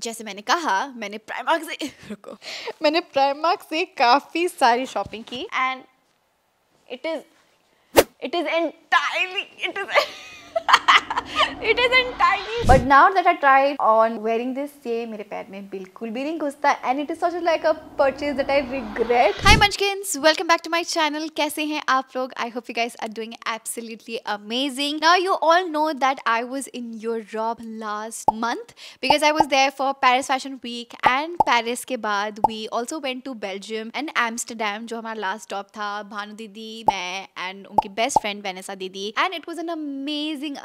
जैसे मैंने कहा, मैंने प्राइमार्क से रुको मैंने प्राइमार्क से काफ़ी सारी शॉपिंग की and it is entirely it isn't tiny, but now that I tried on wearing this, ये मेरे पैर में बिल्कुल भी नहीं घुसता and it is such like a purchase that I regret. Hi Munchkins, welcome back to my channel. कैसे हैं आप लोग? I hope you guys are doing absolutely amazing. Now you all know that I was in Europe last month because I was there for Paris Fashion Week and Paris के बाद we also went to Belgium and Amsterdam जो हमारा last stop था. भानु दीदी, मैं and उनकी best friend Vanessa दीदी and it was an amazing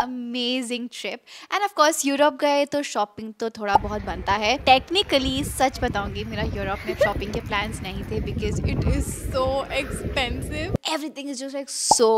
trip and of course Europe गए तो शॉपिंग तो थोड़ा बहुत बनता है. टेक्निकली सच बताऊंगी मेरा यूरोप में शॉपिंग के प्लान्स नहीं थे because it is so expensive. Everything is just like so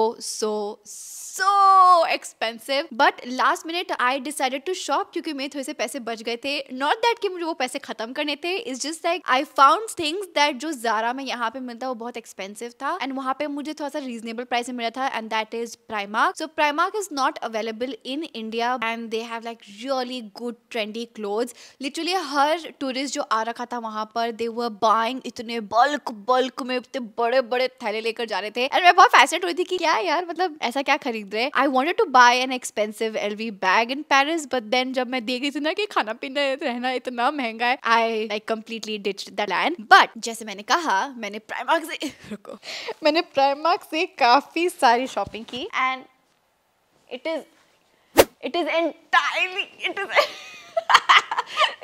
expensive but last minute I decided to shop क्योंकि मेरे थोड़े से पैसे बच गए थे. Not that कि मुझे वो पैसे खत्म करने थे, it's just like I found things that जो Zara में यहाँ पे मिलता है वो बहुत expensive था and वहाँ पे मुझे थोड़ा सा reasonable price में मिला था and that is Primark. So Primark is not available in India and they have like really good trendy clothes. Literally her tourist जो आ रखा था वहाँ पर they were buying इतने bulk में इतने बड़े थैले लेकर जा रहे थे and मैं बहुत fascinate हुई थी कि क्या यार मतलब ऐसा क्या खरीद रहे. I wanted to buy an expensive LV bag in Paris but then जब मैं देख रही थी ना कि खाना पीना रहना इतना महंगा है I like completely ditched that plan. But जैसे मैंने कहा मैंने प्राइमार्क से रुको मैंने प्राइमार्क से काफ़ी सारी शॉपिंग की and it is entirely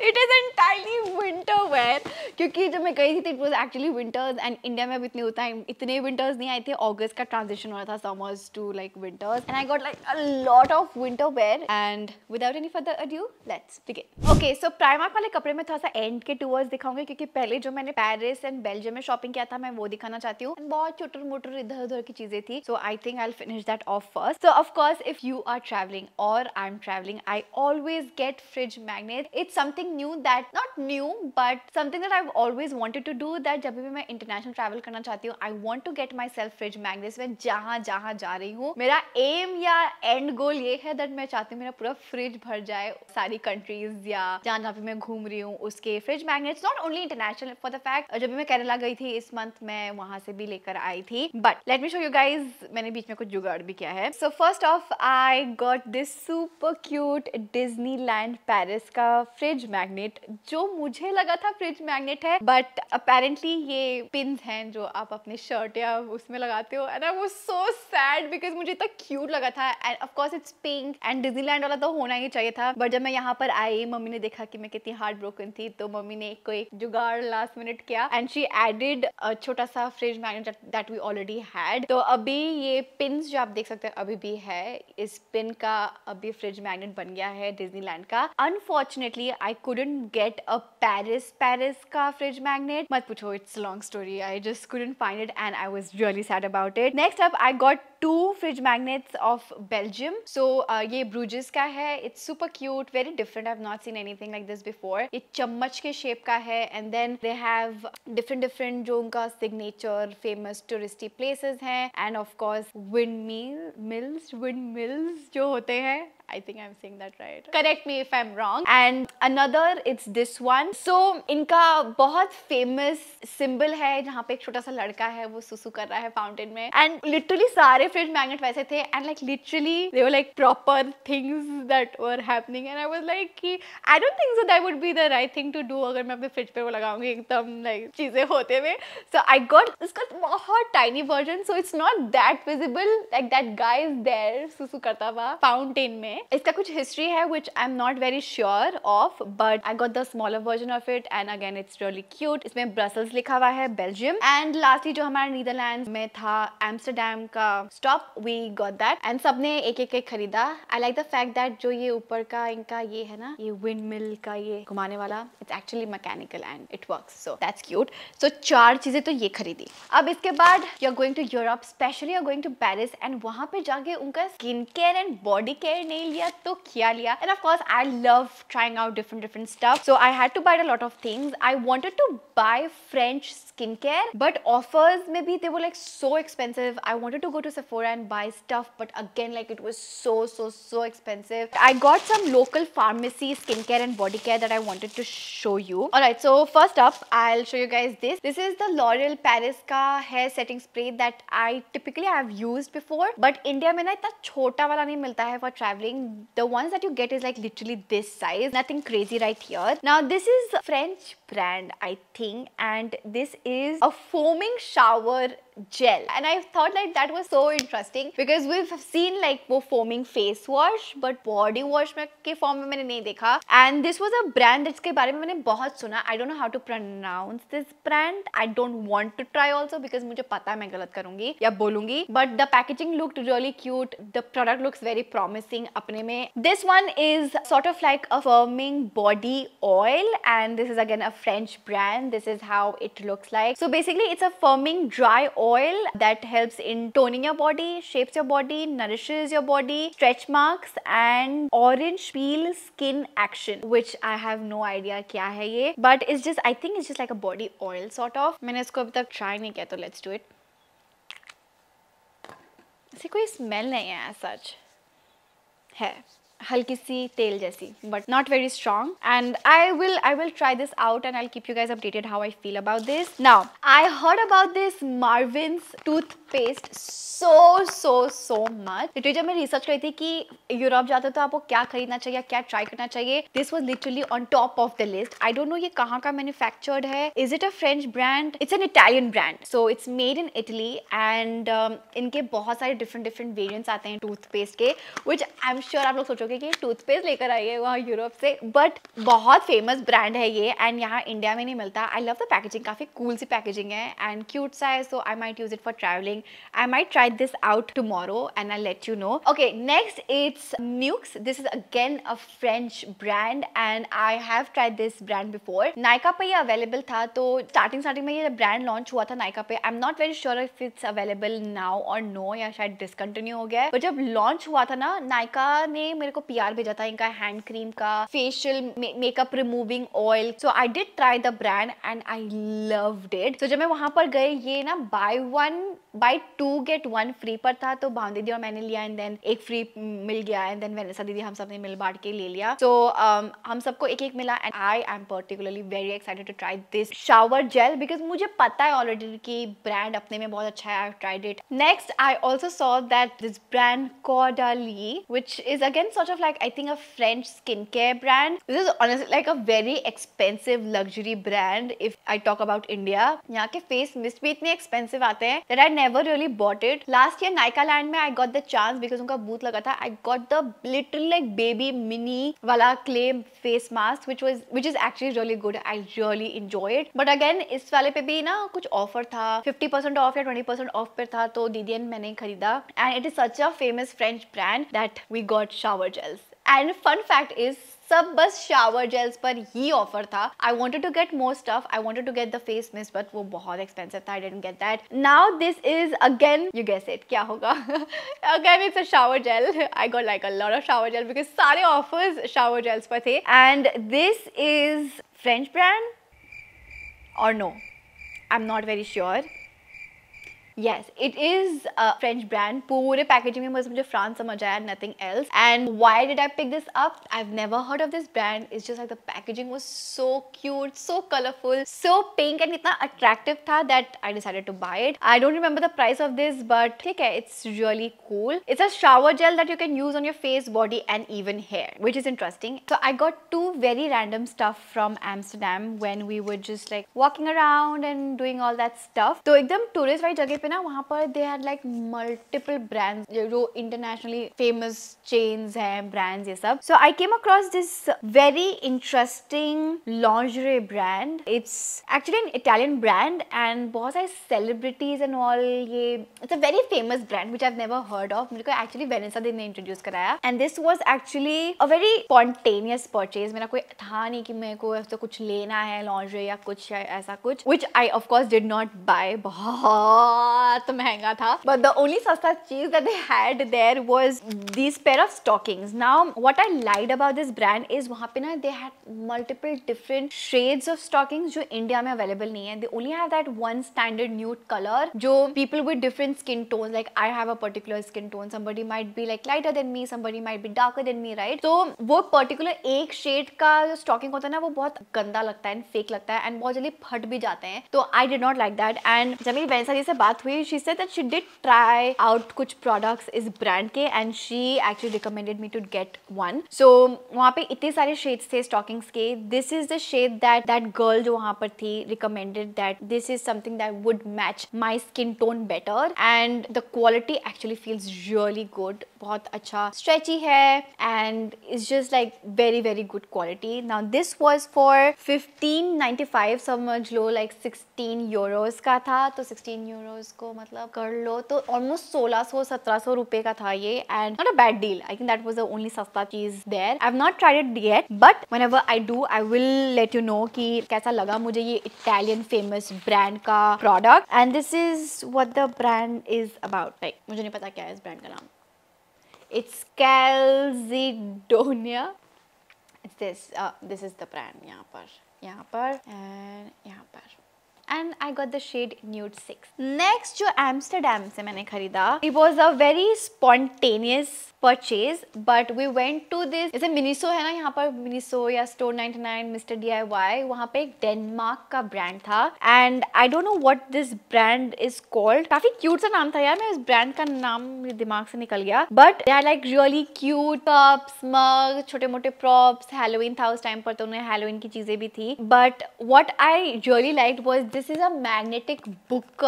it is entirely winter wear क्योंकि जब मैं गई थी it was actually winters and India में अब इतने winters नहीं आए थे. अगस्त का transition हो रहा था summers to like winters and I got like a lot of winter wear and without any further ado let's begin. Okay, so Primark वाले कपड़े में थोड़ा सा end के tours दिखाऊंगी क्योंकि पहले जो मैंने पेरिस एंड बेल्जियम में शॉपिंग किया था मैं वो दिखाना चाहती हूँ. बहुत छोटर मोटर इधर उधर की चीजें थी so I think I'll finish that off first. So of course if you are traveling or I'm traveling I always get fridge magnets. It's something new that not new but something that I've always wanted to do that जब भी मैं international travel करना चाहती हूँ I want to get myself fridge magnets. मैं जहाँ जा रही हूँ मेरा aim या end goal ये है that मैं चाहती हूँ मेरा पूरा fridge भर जाए सारी countries या जहाँ पे मैं घूम रही हूँ उसके fridge magnets. Not only international for the fact जब भी मैं केरला गई थी इस month मैं वहाँ से भी लेकर आई थी but let me show you guys मैंने बीच में कुछ जुगाड़ भी किया है. So first off I got this super cute Disneyland Paris का फ्रिज मैग्नेट जो मुझे लगा था फ्रिज मैग्नेट है बट अपेरेंटली ये पिन्स हैं जो आप अपने शर्ट या उसमें लगाते हो and I was so sad because मुझे इतना क्यूट लगा था end of course it's pink and Disneyland वाला तो होना ही चाहिए था बट जब मैं यहाँ पर आई मम्मी ने देखा कि मैं कितनी हार्ट ब्रोकन थी तो मम्मी ने कोई जुगाड़ लास्ट मिनट किया एंड शी एडेड छोटा सा fridge magnet that we already had. तो अभी ये पिन्स जो आप देख सकते हैं अभी भी है. इस पिन का अभी फ्रिज मैग्नेट बन गया है डिज्नीलैंड का. Unfortunately, I couldn't get a Paris का fridge magnet. मत पूछो, it's a long story. I just couldn't find it and I was really sad about it. Next up, I got two fridge magnets of Belgium. So ये Bruges का है. It's super cute, very different. I've not seen anything like this before. ये चम्मच के shape का है and then they have different जो उनका signature famous touristy places हैं and of course windmills जो होते हैं. I think I'm saying that right. Correct me if I'm wrong. And another, it's this one. So इनका बहुत famous symbol है जहाँ पे एक छोटा सा लड़का है वो सुसु कर रहा है फाउंटेन में. And literally सारे fridge magnet वैसे थे and like literally they were like proper things that were happening and I was like कि I don't think so that would be the right thing to do अगर मैं अपने fridge पे वो लगाऊंगी एकदम like चीजें होते हुए. So I got इसका बहुत tiny version so it's not that visible like that guy is there सुसु करता हुआ फाउंटेन में. इसका कुछ हिस्ट्री है which I'm not very sure of but I got the smaller version of it and again it's really cute. इसमें Brussels लिखा हुआ है बेल्जियम एंड लास्टली जो हमारा नीदरलैंड में था एम्स्टरडैम का stop we got that and सबने एक खरीदा. I like the fact that जो ये ऊपर का इनका ये है ना ये विंड मिल का ये घुमाने वाला it's actually mechanical and it works so that's cute. So 4 चीजें तो ये खरीदी. अब इसके बाद you are going to Europe specially you are going to Paris and वहां पे जाके उनका skin care and body care नहीं लिया तो क्या लिया. And of course I love trying out different stuff so I had to buy a lot of things. I wanted to buy French skincare but offers maybe they were like so expensive. I wanted to go to Sephora and buy stuff, but again, like, it was so expensive. I got some local pharmacy skincare and body care that I wanted to show you. Alright, so first up, I'll show you guys this. This is the L'Oreal Paris ka hair setting spray that I typically have used before, but India mein na itna chota wala nahi milta hai for traveling. The ones that you get is like literally this size, nothing crazy right here. Now this is a French brand, I think, and this is a foaming shower gel, and I thought like that was so interesting because we've seen like वो foaming face wash, but body wash में के form में मैंने नहीं देखा. And this was a brand जिसके बारे में मैंने बहुत सुना. I don't know how to pronounce this brand. I don't want to try also because मुझे पता है मैं गलत करूँगी या बोलूँगी. But the packaging looked really cute. The product looks very promising अपने में. This one is sort of like a firming body oil, and this is again a French brand. This is how it looks like. So basically it's a firming dry oil that helps in toning your body, shapes your body, nourishes your body, stretch marks, and orange peel skin action, which I have no idea क्या है ये, but it's just, I think it's just like a body oil sort of. मैंने इसको अभी तक try नहीं किया, तो let's do it. इसे कोई smell नहीं है as such, है हल्की सी तेल जैसी, but not very strong. And I will try this out and I'll keep you guys updated how I feel about this. Now, I heard about this Marvin's toothpaste so much. Literally जब मैं research करी थी कि Europe जाते तो आपको क्या खरीदना चाहिए, क्या try करना चाहिए, this was literally on top of the list. I don't know ये कहाँ का manufactured है. Is it a French brand? It's an Italian brand. So it's made in Italy, and इनके बहुत सारे different variants आते हैं toothpaste के, which I'm sure आप लोग सोचोगे कि टूथपेस्ट लेकर आई है वहाँ यूरोप से, बट बहुत फेमस ब्रांड है ये, एंड यहाँ इंडिया में नहीं मिलता. आई लव द पैकेजिंग, काफी कूल सी पैकेजिंग है एंड क्यूट सा है, so I might use it for travelling. I might try this out tomorrow and I let you know. Okay, next it's Nuxe. This is again a French brand and I have tried this brand before. Nykaa पे ये available था, तो starting में ये brand launch हुआ था नायका पे. I am not very sure if it's available now और नो, या शायद डिसकंटिन्यू हो गया है. बट जब लॉन्च हुआ था ना, नायका ने मेरे को PR भेजा था इनका हैंड क्रीम का facial makeup removing oil. So I did try the brand and I loved it. तो जब मैं वहां पर गई, ये ना बाय 2 get 1 फ्री पर था, तो भावना दीदी और मैंने लिया एंड देन एक फ्री मिल गया एंड देन वेनेसा दीदी हम सब ने मिल बांट के ले लिया. सो हम सबको एक मिला and I am particularly very excited to try this shower gel because मुझे पता है ऑलरेडी कि ब्रांड अपने में बहुत अच्छा है. I tried it. Next I also saw that this brand Caudalie, which is again sort of like I think a French skincare brand. This is honestly like a very expensive luxury brand if I talk about India. यहाँ के face mist भी इतने expensive आते हैं that I never really bought it. Last year Nykaa Land में I got the chance because उनका booth लगा था. I got the literally like baby mini वाला clay face mask which is actually really good. I really enjoy it. But again इस वाले पे भी ना कुछ offer था, 50% off या 20% off पे था, तो दीदी ने मैंने खरीदा. And it is such a famous French brand that we got shower gels. And fun fact is सब बस shower gels पर ही offer था. I wanted to get more stuff. I wanted to get the face mist, but वो बहुत expensive था. I didn't get that. Now this is again, you guess it, क्या होगा? Again it's a shower gel. I got like a lot of shower gel because सारे offers shower gels पर थे. And this is French brand or no? I'm not very sure. Yes, it is a French brand. पूरे packaging में बस मुझे France समझ आया, nothing else. And why did I pick this up? I've never heard of this brand. It's just like the packaging was so cute, so colorful, so pink, and इतना attractive था that I decided to buy it. I don't remember the price of this, but ठीक है, it's really cool. It's a shower gel that you can use on your face, body, and even hair, which is interesting. So I got 2 very random stuff from Amsterdam when we were just like walking around and doing all that stuff. तो एकदम tourist वाली जगह पे ना, वहाँ पर they had like multiple brands जो internationally famous chains हैं, brands ये सब. So I came across this very interesting lingerie brand. It's actually an Italian brand and बहुत सारे celebrities and all ये. It's a very famous brand which I've never heard of. मुझे को actually Vanessa दी ने introduce कराया. And this was actually a very spontaneous purchase. मेरा कोई था नहीं कि मेरे को ऐसा कुछ लेना है lingerie या कुछ ऐसा कुछ, which I of course did not buy. बहुत बहुत महंगा था, but the only सस्ता चीज that they had there was these pair of stockings. Now what I liked about this brand is वहाँ पे ना they had multiple different shades of stockings जो इंडिया में available नहीं है. They only have that one standard nude color जो people with different skin tones, like I have a particular skin tone, somebody might be like lighter than me, somebody might be darker than me, right? तो वो particular एक shade का जो stocking होता है ना वो बहुत गंदा लगता है, fake लगता है, and बहुत जल्दी फट भी जाते हैं. तो I did not like that. And जब मेरी वैसा जी से बात हुई, she said that she did try out कुछ products इस brand के, and she actually recommended me to get one. So वहाँ पे इतने सारे shades थे stockings के. This is the shade that girl जो वहाँ पर थी recommended that this is something that would match my skin tone better, and the quality actually feels really good. बहुत अच्छा stretchy है, and it's just like very good quality. Now this was for 15.95, समझ लो like 16 euros का था. तो 16 euros को मतलब कर लो तो almost 1600-1700 रुपए का था ये, and not a bad deal. I think that was the only सस्ता चीज there. I've not tried it yet, but whenever I do, I will let you know कि कैसा लगा मुझे ये Italian famous brand का product. And this is what the brand is about. Like मुझे नहीं पता क्या है इस brand का नाम. It's Calzedonia. It's this. This is the brand. यहाँ पर, and यहाँ पर. And I got the shade Nude 6. Next जो Amsterdam से मैंने खरीदा, it was a very spontaneous purchase, but we went to this, जैसे मिनिसो है ना यहाँ पर, मिनिसो या स्टोर 99, मिस्टर DIY, वहाँ पे एक डेनमार्क का ब्रांड था, and I don't know what this brand is called. काफी क्यूट सा नाम था यार, मैं इस ब्रांड का नाम मेरे दिमाग से निकल गया, but they are like really cute cups, mug, छोटे मोटे props. Halloween था उस टाइम पर, तो उन्हें Halloween की चीजें भी थी. But what I really liked was this is a magnetic book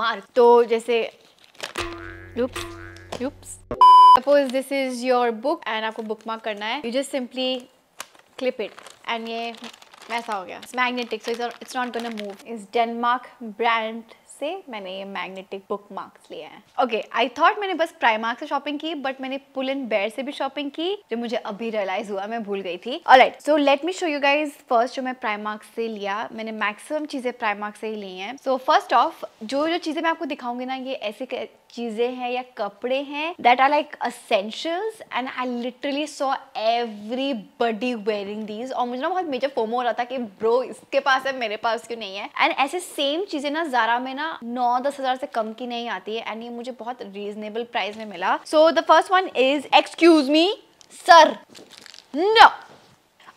mark. तो जैसे oops. Suppose this is your book and आपको bookmark करना है. You just simply clip it and ये वैसा हो गया. It's magnetic, so it's not gonna move. इस Denmark brand से मैंने ये मैग्नेटिक बुक मार्क्स लिए हैं. ओके, आई थॉट मैंने बस प्राइमार्क से शॉपिंग की, बट मैंने पुल एंड बेयर से भी शॉपिंग की, जो मुझे अभी रियलाइज हुआ, मैं भूल गई थी. Alright, so let me show you guys. First जो मैं प्राइमार्क से लिया, मैंने मैक्सिमम चीजें प्राइमार्क से ही ली हैं. सो फर्स्ट ऑफ जो चीजें मैं आपको दिखाऊंगी ना, ये ऐसे चीजें हैं या कपड़े हैं that are like essentials, and I literally saw everybody wearing these. और मुझे ना बहुत मेजर फोमो हो रहा था कि ब्रो इसके पास है, मेरे पास क्यों नहीं है. एंड ऐसे सेम चीजें ना ज़ारा में ना 9-10 हज़ार से कम की नहीं आती है, एंड ये मुझे बहुत रीजनेबल प्राइस में मिला. So the first one is, excuse me sir, no.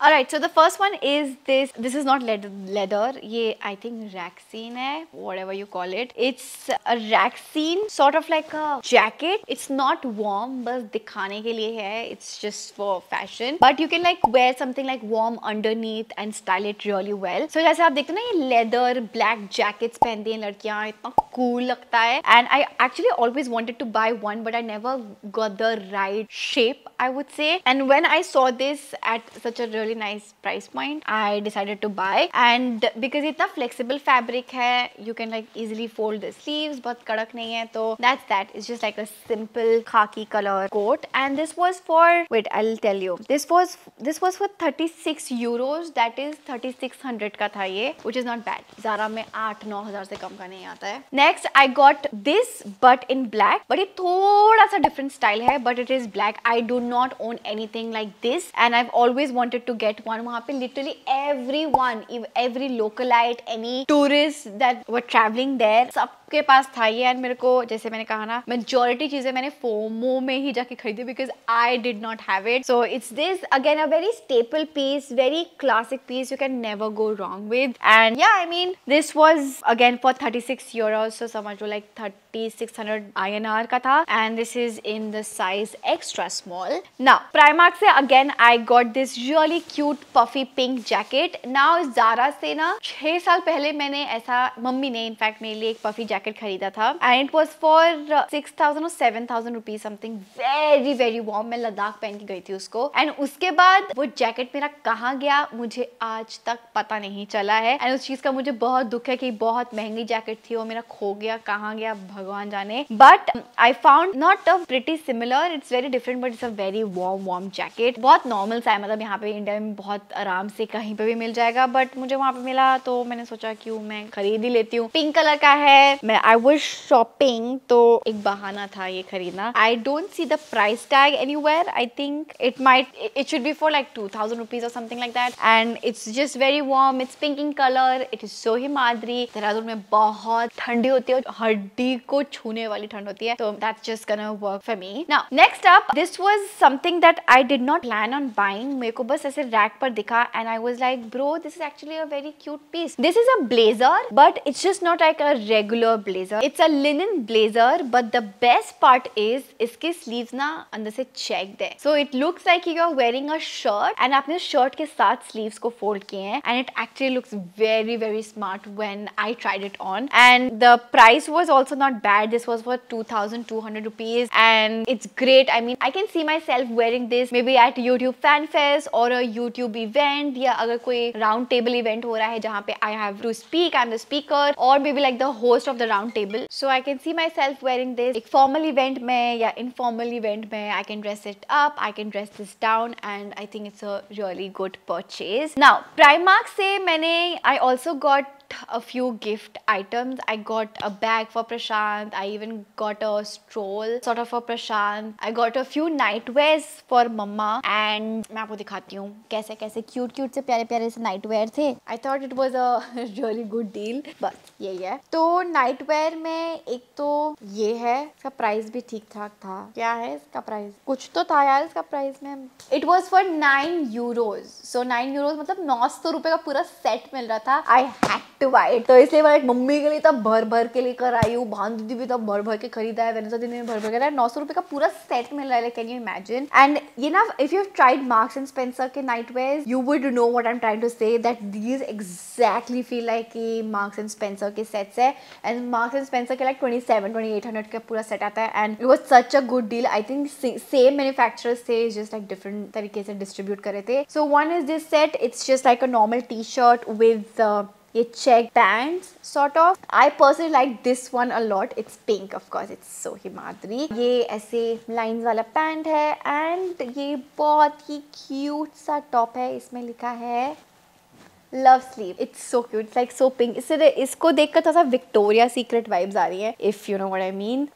Alright, so the first one is this. This is not leather. ये I think Raxine है, whatever you call it. It's a Raxine, sort of like a jacket. It's not warm, बस दिखाने के लिए है. It's just for fashion. But you can like wear something like warm underneath and style it really well. So जैसे आप देखते हैं ना, ये leather black jackets पहनती हैं लड़कियाँ, इतना cool लगता है. And I actually always wanted to buy one, but I never got the right shape, I would say. And when I saw this at such a really nice price point, I decided to buy. And because इतना flexible fabric है, you can like easily fold the sleeves, बहुत कड़क नहीं है, तो that's that. It's just like a simple khaki color coat. And this was for, wait, I'll tell you. This was for 36 euros. That is 3600 का था ये, which is not bad. Zara में 8-9 हज़ार से कम का नहीं आता है. Next, I got this, but in black. But ये थोड़ा सा different style है, but it is black. I do not own anything like this, and I've always wanted to get one. वहाँ पे literally everyone, every localite, any tourist that were traveling there, सबके पास था ये. And मेरे को, जैसे मैंने कहा ना, मेजॉरिटी चीजें मैंने फोमो में ही जाके खरीदी, because I did not have it. So it's this, again a very staple piece, very classic piece you can never go wrong with. And yeah, I mean this was again for 36 euros, so समझ लो like 3600 INR का था. And this is in the size extra small. Now Primark से again I got this really cute puffy pink jacket. Now Zara से ना 6 साल पहले मैंने ऐसा, मम्मी ने इनफैक्ट मेरे लिए एक puffy jacket खरीदा था, and it was for 6,000 or 7,000 rupees something. very warm. मैं लद्दाख पहन के गई थी उसको, and उसके बाद वो जैकेट मेरा कहाँ गया मुझे आज तक पता नहीं चला है. and उस चीज का मुझे बहुत दुख है कि बहुत महंगी जैकेट थी, वो मेरा खो गया, कहाँ गया भगवान जाने. but I found not a pretty similar, it's very different, but it's a very warm jacket. बहुत नॉर्मल सा है, मतलब यहाँ पे इंडिया में बहुत आराम से कहीं पे भी मिल जाएगा, बट मुझे वहाँ पे मिला तो मैंने सोचा क्यों मैं खरीद ही लेती हूँ. पिंक कलर का है, मैं आई वाज शॉपिंग तो एक बहाना था ये खरीदना. I don't see the price tag anywhere. I think it should be for like 2000 rupees or something like that, and it's just very warm. It's pink in color. It is so Himadri. Dehradun में बहुत ठंडी होती है, हड्डी को छूने वाली ठंड होती है, तो that's just gonna work for me. Now next up, this was something that I did not plan on buying. मेरे को बस ऐसे रैक पर दिखा and I was like, bro, this is actually a very cute piece. This is a blazer, but it's just not like a regular blazer. It's a linen blazer, but the best part is इसके sleeves ना अंदर से checked है. So it looks like you are wearing a shirt and आपने shirt के साथ sleeves को fold किए हैं, and it actually looks very very smart when I tried it on. And the price was also not bad. This was for 2200 rupees and it's great. I mean, I can see myself wearing this maybe at YouTube Fan Fest or a YouTube event, या अगर कोई round table event हो रहा है जहाँ पे I have to speak, I'm the speaker, or maybe like the host of the round table. So I can see myself wearing this एक formal event में या informal event में. I can dress it up, I can dress this down, and I think it's a really good purchase. Now Primark से मैंने I also got a few gift items. I got a bag for Prashant. I even got a stroll sort of for Prashant. I got a few nightwears for Mama, and मैं आपको दिखाती हूँ कैसे कैसे cute cute से प्यारे प्यारे से nightwear थे. I thought it was a really good deal. बस यही है. तो nightwear में एक तो ये है, इसका प्राइस भी ठीक ठाक था. क्या है इसका प्राइस? कुछ तो था यार इसका प्राइस में. It was for 9 euros. So 9 euros मतलब 900 रुपए का पूरा सेट मिल रहा था. I had to buy it. तो इसलिए मैं मम्मी के लिए तब भर भर के लेकर आई हूँ. भान दीदी भी तब भर भर के खरीदा है. वेनेसा दीदी ने भर भर के 900 रुपए का पूरा सेट मिल रहा है. Can you imagine? एंड ये ना, if you tried Marks and Spencer के nightwears, you would know what I am trying to say, that these exactly feel like कि मार्क्स एंड स्पेंसर के सेट्स है. एंड मार्क्स एंड स्पेंसर के like 2800 का पूरा set आता है. And it was such a good deal. I think same manufacturers थे, just like different तरीके से डिस्ट्रीब्यूट करे थे. So one is this set. It's just like a normal T shirt with ये check pants sort of. I personally like this one a lot. It's pink, of course. It's so Himadri. ये ऐसे lines वाला pant है and ये बहुत ही cute सा top है. इसमें लिखा है love sleeve. It's so cute. It's like so pink. इसको देखकर थोड़ा सा विक्टोरिया सीक्रेट वाइब्स आ रही है, if you know what I mean.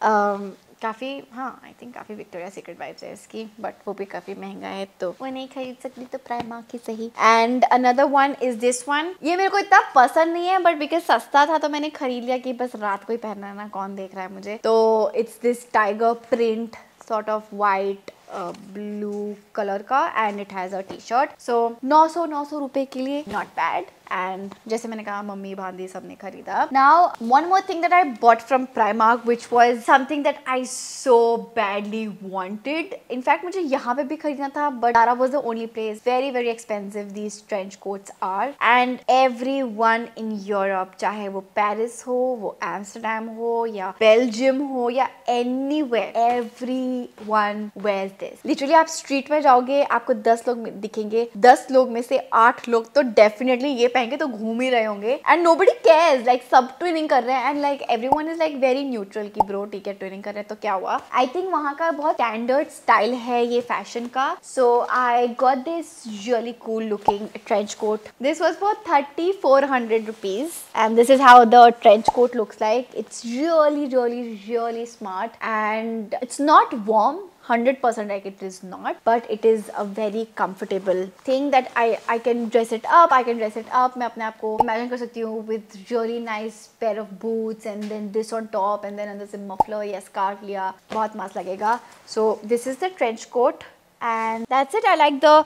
काफ़ी, हाँ, आई थिंक काफ़ी विक्टोरिया सीक्रेट वाइब्स है इसकी, बट वो भी काफ़ी महंगा है तो वो नहीं खरीद सकती, तो प्राइमार्क की सही. And another one is this one. ये मेरे को इतना पसंद नहीं है, बट बिकॉज सस्ता था तो मैंने खरीद लिया कि बस रात को ही पहनना है ना, कौन देख रहा है मुझे. तो it's this tiger print sort of white blue colour का, and it has a T shirt. So 900 रुपए के लिए नॉट बैड. एंड जैसे मैंने कहा, मम्मी भांदी सबने खरीदा. Now one more thing that I bought from Primark which was something that I so badly wanted. In fact मुझे यहाँ पे भी खरीदना था, but Zara was the only place. Very very expensive these trench coats are, and everyone in Europe, चाहे वो Paris हो, वो एम्स्टरडेम हो, या बेल्जियम हो, या anywhere, everyone wears this. Literally आप स्ट्रीट में जाओगे, आपको 10 लोग दिखेंगे, 10 लोग में से 8 लोग तो डेफिनेटली ये पहन के तो घूम ही रहे होंगे. एंड नोबडी केयर्स, लाइक सब ट्विनिंग कर रहे हैं, and like everyone is like very neutral कि ब्रो ठीक है ट्विनिंग कर रहे हैं तो क्या हुआ. आई थिंक वहाँ का बहुत स्टैंडर्ड स्टाइल है ये फैशन का. So I got this really cool looking trench coat. This was for 3400 rupees, and this is how the trench coat looks like. It's really smart, and it's not warm 100%, like it is not, but it is a very comfortable thing that I can dress it up. मैं अपने आप को imagine कर सकती हूँ with really nice pair of boots and then this on top and then अंदर से muffler या scarf लिया, बहुत मस्त लगेगा. So this is the trench coat and that's it. I like the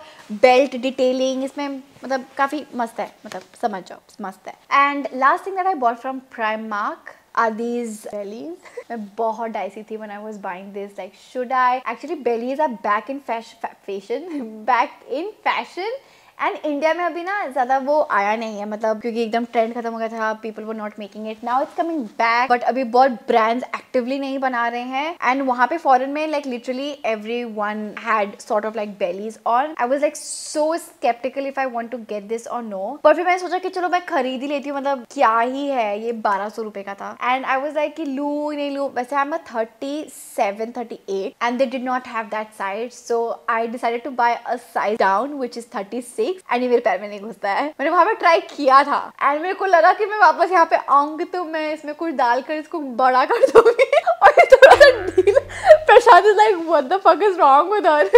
belt detailing. इसमें मतलब काफ़ी मस्त है, मतलब समझ जाओ मस्त है. And last thing that I bought from Primark are these bellies. मैं बहुत डाइसी थी when I was buying this. Like, should I? Actually, bellies are back in fashion. And India में अभी ना ज़्यादा वो आया नहीं है, मतलब क्योंकि एकदम ट्रेंड खत्म हो गया था, people were not making it. Now it's coming back, but अभी बहुत ब्रांड्स एक्टिवली नहीं बना रहे हैं. एंड वहाँ पे फॉरेन में like literally everyone had sort of like bellies on. I was like so sceptical if I want to get this और नो, पर फिर मैंने सोचा कि चलो मैं खरीद ही लेती हूँ, मतलब क्या ही है, ये 1200 रुपए का था. एंड आई वाज लाइक कि लू नहीं लू. वैसे I am 37-38 and they did not have that size, so I decided to buy a size down which is 36. mistakes and ये मेरे पैर में नहीं घुसता है. मैंने वहाँ पे ट्राई किया था and मेरे को लगा कि मैं वापस यहाँ पे आऊंगी तो मैं इसमें कुछ डालकर इसको बड़ा कर दूंगी और ये थोड़ा सा ढीला. प्रशांत is like what the fuck is wrong with her?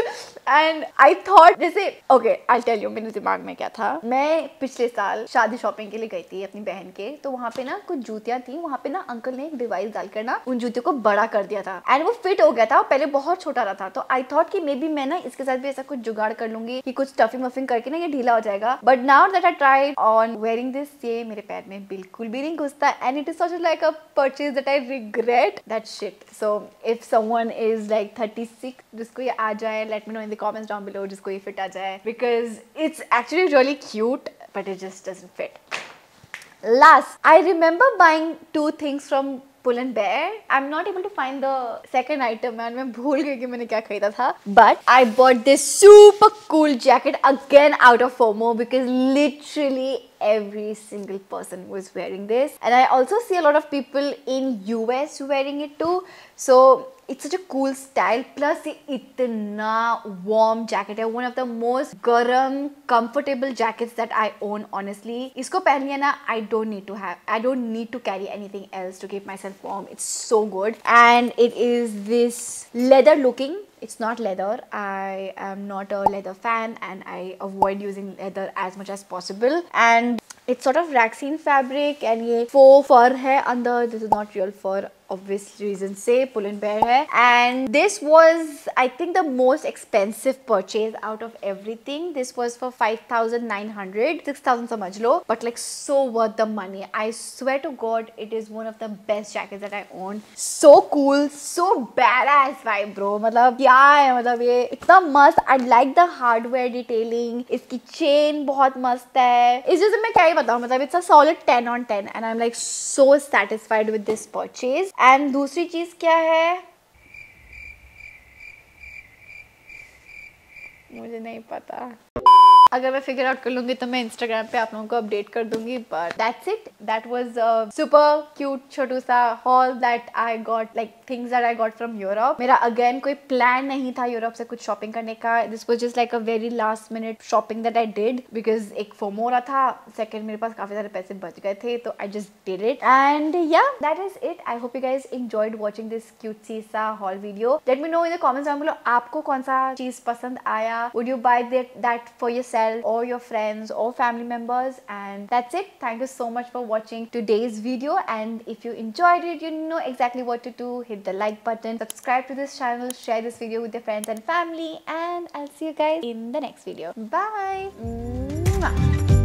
And I thought जैसे okay I'll tell you मेरे दिमाग में क्या था. मैं पिछले साल शादी शॉपिंग के लिए गई थी अपनी बहन के, तो वहाँ पे ना कुछ जूतियाँ थी. वहाँ पे ना अंकल ने एक डिवाइस डालकर ना उन जूतियों को बड़ा कर दिया था एंड वो फिट हो गया था. पहले बहुत छोटा रहा था, तो आई थॉट कि मे बी मैं ना इसके साथ भी ऐसा कुछ जुगाड़ कर लूंगी कि कुछ स्टफिंग मफिंग करके ना ये ढीला हो जाएगा. But now that I tried on wearing this, ये मेरे पैर में बिल्कुल भी नहीं घुसता and it is such like a purchase that I regret that shit. So if someone is like 36 जिसको ये आ जाए, late me know in the comments down below जिसको ये फिट आ जाए, because it's actually really cute but it just doesn't fit. Last, I remember buying 2 things from Pull and Bear. I'm not able to find the second item and मैं भूल गई कि मैंने क्या खरीदा था. But I bought this super cool jacket again out of FOMO because literally every single person was wearing this, and I also see a lot of people in US wearing it too. So it's such a cool style. Plus ये इतना warm jacket है, one of the most गरम comfortable jackets that I own honestly. इसको पहन लिया ना, I don't need to carry anything else to keep myself warm. It's so good and it is this leather looking. It's not leather. I am not a leather fan and I avoid using leather as much as possible. And it's sort of Raxine fabric and ये faux fur है अंदर. This is not real fur, obvious reasons से Pull and Bear है. And this was I think the most expensive purchase out of everything. This was for 5,900, 6,000 समझ लो, but like so worth the money. I swear to God, it is one of the best jackets that I own. So cool, so badass vibe bro. मतलब क्या है, मतलब ये इतना मस्त. I like the hardware detailing. इसकी chain बहुत मस्त है. इस जैसे मैं क्या ही बताऊँ, मतलब it's a solid 10 on 10 and I'm like so satisfied with this purchase. And दूसरी चीज क्या है मुझे नहीं पता. अगर मैं फिगर आउट कर लूंगी तो मैं इंस्टाग्राम पे आप लोगों को अपडेट कर दूंगी. But that's it. That was a super cute छोटू सा haul that I got, like things that I got from Europe. मेरा अगेन कोई प्लान नहीं था यूरोप से कुछ शॉपिंग करने का. This was just like a very last minute shopping that I did because एक फोमो हो रहा था, सेकंड मेरे पास काफी सारे पैसे बच गए थे, तो I just did it. And yeah that is it. I hope you guys enjoyed watching this cute सा haul video. Let me know in the comments down below आपको कौन सा चीज पसंद आया. Would you buy that for yourself or your friends or family members? And that's it. Thank you so much for watching today's video, and if you enjoyed it, you know exactly what to do. Hit the like button, subscribe to this channel, share this video with your friends and family, and I'll see you guys in the next video. Bye. Mwah.